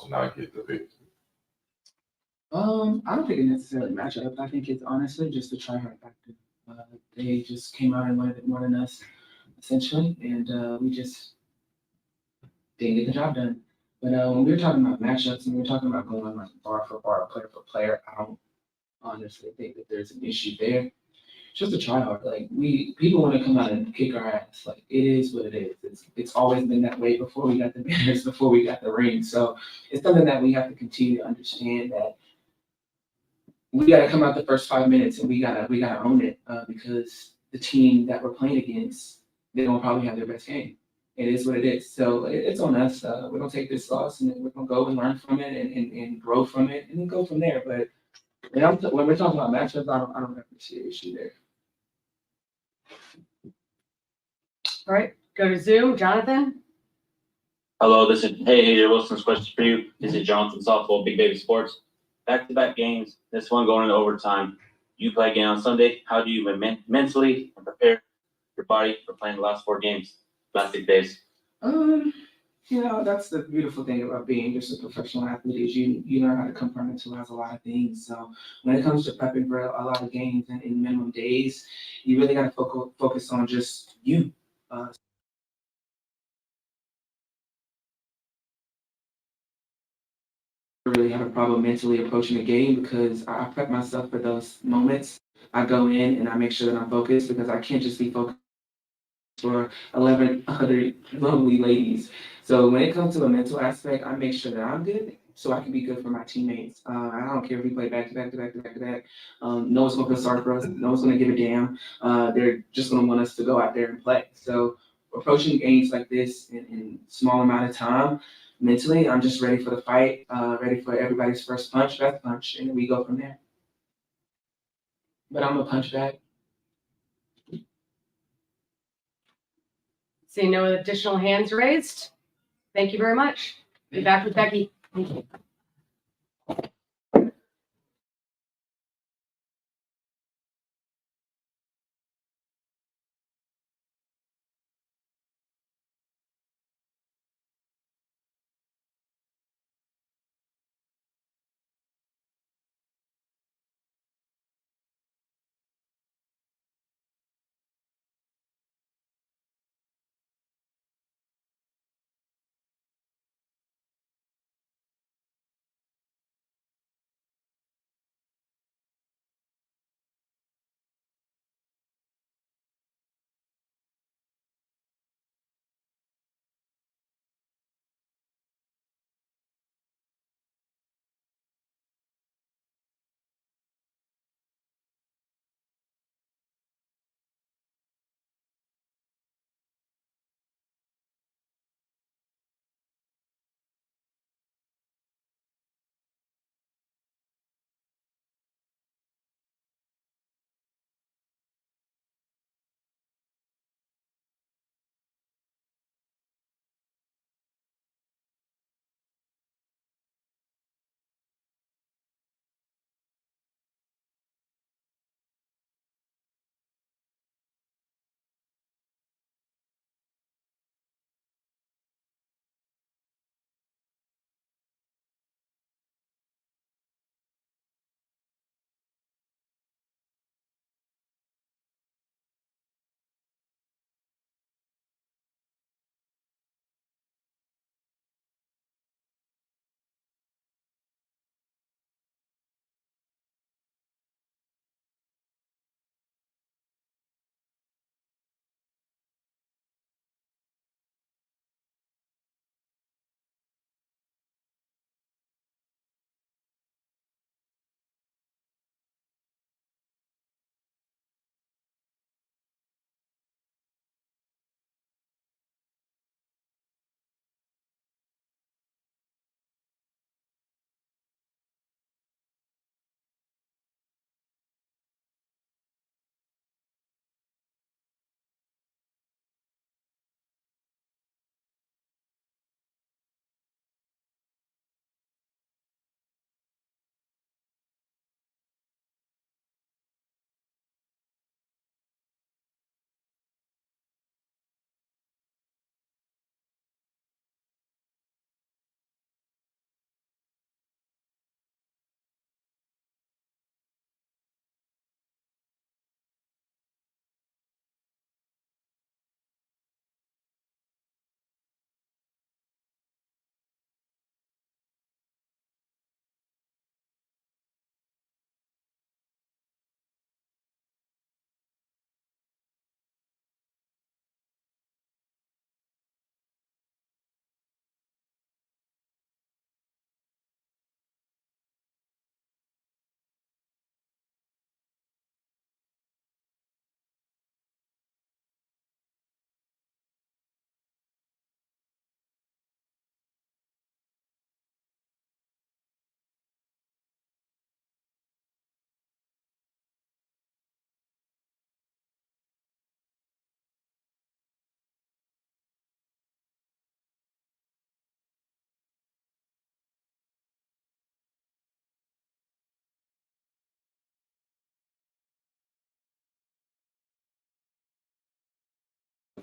to not get the victory? I don't think it necessarily match up. I think it's honestly just a try hard factor. They just came out and wanted it more than us, essentially, and we just didn't get the job done. But when we were talking about matchups and we were talking about going like bar for bar, player for player, I don't honestly think that there's an issue there. It's just a try hard. Like people want to come out and kick our ass. Like it is what it is. It's always been that way before we got the banners, before we got the ring. So it's something that we have to continue to understand that we got to come out the first 5 minutes and we gotta own it because the team that we're playing against, they don't probably have their best game. It is what it is. So it's on us. We're gonna take this loss and then we're gonna go and learn from it and grow from it and then go from there. But when we're talking about matchups, I don't have to see an issue there. All right, go to Zoom. Jonathan? Hello, this is AJ Wilson's question for you. This is Jonathan Softball, Big Baby Sports. Back-to-back games. This one going into overtime. You play again on Sunday. How do you mentally prepare your body for playing the last 4 games, last 6 days? That's the beautiful thing about being just a professional athlete is you learn how to compartmentalize a lot of things. So when it comes to prepping for a lot of games and in minimum days, you really got to focus on just you. Really have a problem mentally approaching the game because I prep myself for those moments. I go in and I make sure that I'm focused because I can't just be focused for 11 other lovely ladies. So when it comes to a mental aspect, I make sure that I'm good so I can be good for my teammates. I don't care if we play back to back to back to back to back. No one's going to feel sorry for us. No one's going to give a damn. They're just going to want us to go out there and play. So approaching games like this in small amount of time, mentally, I'm just ready for the fight, ready for everybody's first punch, best punch, and we go from there. But I'm a punch bag. See no additional hands raised. Thank you very much. Be back with Becky. Thank you.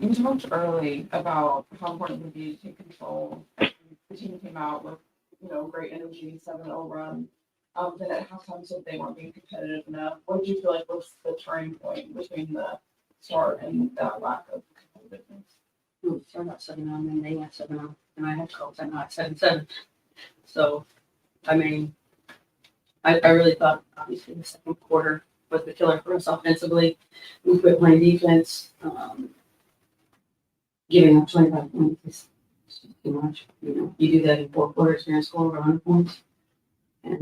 You talked early about how important it would be to take control. The team came out with, great energy, 7-0 run. Then at halftime said they weren't being competitive enough. What did you feel like was the turning point between the start and that lack of competitiveness? We started out 7-0, and then they went 7-0, and I had calls that night 7-7. So, I mean, I really thought obviously the second quarter was the killer for us offensively. We quit playing defense. Giving up 25 points is too much. You do that in 4 quarters, you're gonna score over 100 points. And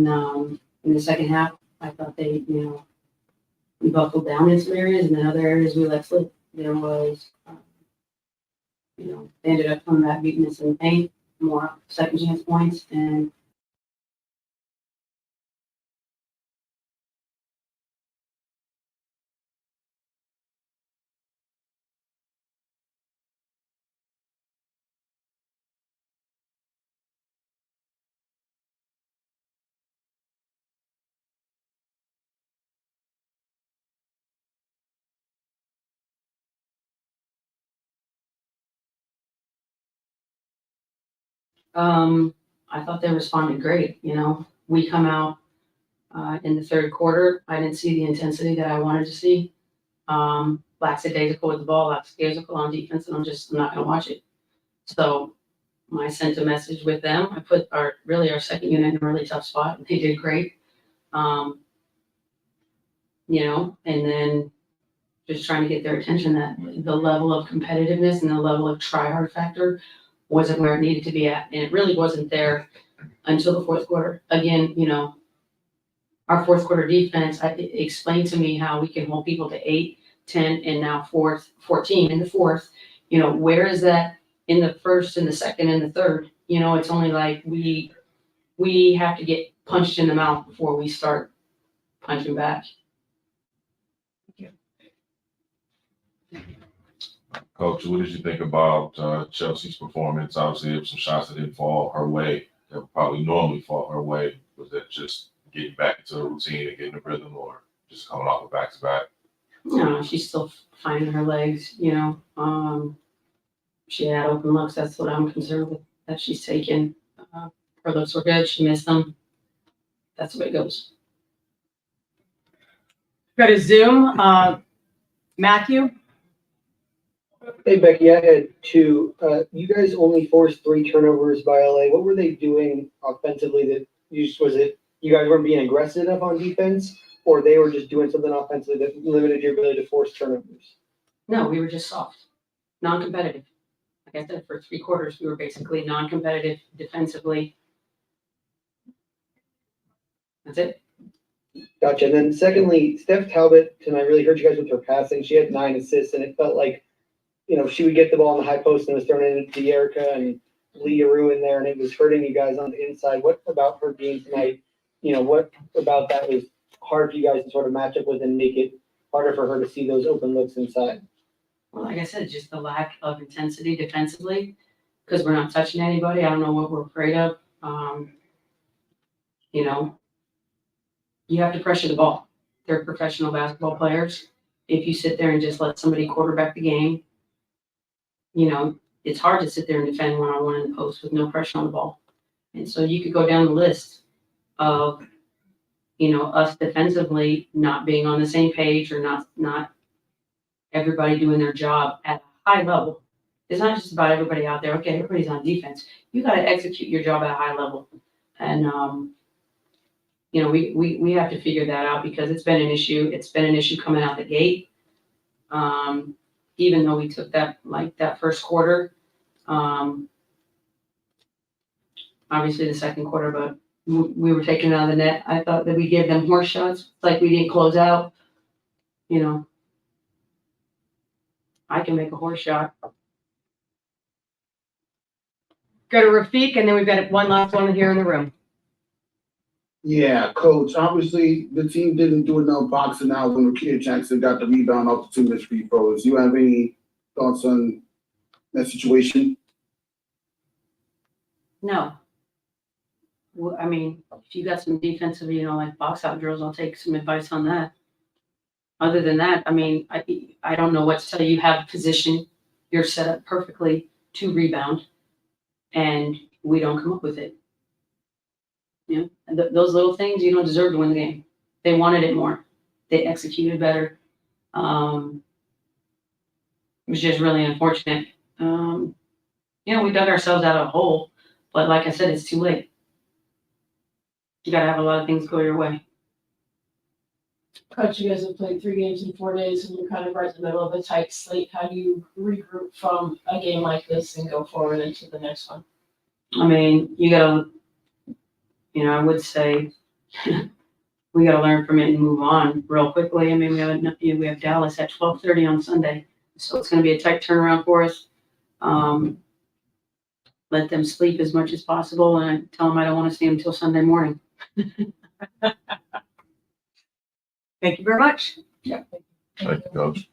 in the second half, I thought they, we buckled down in some areas, and then other areas we let slip. There was, they ended up coming back, beating us in the paint, more second chance points, and I thought they responded great. We come out in the third quarter. I didn't see the intensity that I wanted to see. Lackadaisical with the ball, lackadaisical on defense, and I'm not going to watch it. So I sent a message with them. I put our second unit in a really tough spot. They did great. And then just trying to get their attention that the level of competitiveness and the level of try-hard factor wasn't where it needed to be at. And it really wasn't there until the fourth quarter. Again, our fourth quarter defense explained to me how we can hold people to 8, 10, and now 14 in the fourth. Where is that in the first and the second and the third? It's only like we have to get punched in the mouth before we start punching back. Coach, what did you think about Chelsea's performance? Obviously, there were some shots that didn't fall her way that would probably normally fall her way. Was that just getting back into a routine and getting a rhythm, or just coming off a back-to-back? No, she's still finding her legs. She had open looks. That's what I'm concerned with, that she's taken. Her looks were good. She missed them. That's the way it goes. Go to Zoom. Matthew? Hey, Becky, I had 2. You guys only forced 3 turnovers by LA. What were they doing offensively that was it you guys weren't being aggressive enough on defense, or they were just doing something offensively that limited your ability to force turnovers? No, we were just soft, non-competitive. Like I said, for 3 quarters, we were basically non-competitive defensively. That's it. Gotcha. And then secondly, Steph Talbot, and I really heard you guys with her passing. She had 9 assists, and it felt like, she would get the ball in the high post and it was thrown into Erica and Leah Rue in there, and it was hurting you guys on the inside. What about her game tonight? What about that was hard for you guys to sort of match up with and make it harder for her to see those open looks inside? Well, like I said, just the lack of intensity defensively, because we're not touching anybody. I don't know what we're afraid of. You have to pressure the ball. They're professional basketball players. If you sit there and just let somebody quarterback the game, it's hard to sit there and defend one-on-one in the post with no pressure on the ball. And so you could go down the list of, us defensively not being on the same page, or not everybody doing their job at a high level. It's not just about everybody out there. Okay, everybody's on defense. You got to execute your job at a high level. And, we have to figure that out, because it's been an issue. It's been an issue coming out the gate. Even though we took that first quarter, obviously the second quarter, but we were taking it out of the net. I thought that we gave them horse shots, like we didn't close out. I can make a horse shot. Go to Rafiq, and then we've got one last one here in the room. Yeah, Coach. Obviously, the team didn't do enough boxing out when Rakia Jackson got the rebound off the 2 missed free throws. You have any thoughts on that situation? No. Well, I mean, if you got some defensive, like box out drills, I'll take some advice on that. Other than that, I mean, I don't know what to tell you. You have position. you're set up perfectly to rebound, and we don't come up with it. You know, and those little things, you don't deserve to win the game. They wanted it more. They executed better. It was just really unfortunate. You know, we dug ourselves out of a hole, but like I said, it's too late. You gotta have a lot of things go your way. Coach, you guys have played 3 games in 4 days and you're kind of right in the middle of a tight slate. How do you regroup from a game like this and go forward into the next one? I mean, you gotta, you know, I would say we gotta learn from it and move on real quickly. I mean, we have Dallas at 12:30 on Sunday, so it's gonna be a tight turnaround for us. Let them sleep as much as possible, and I tell them I don't want to see them until Sunday morning. Thank you very much. Thank you, Coach.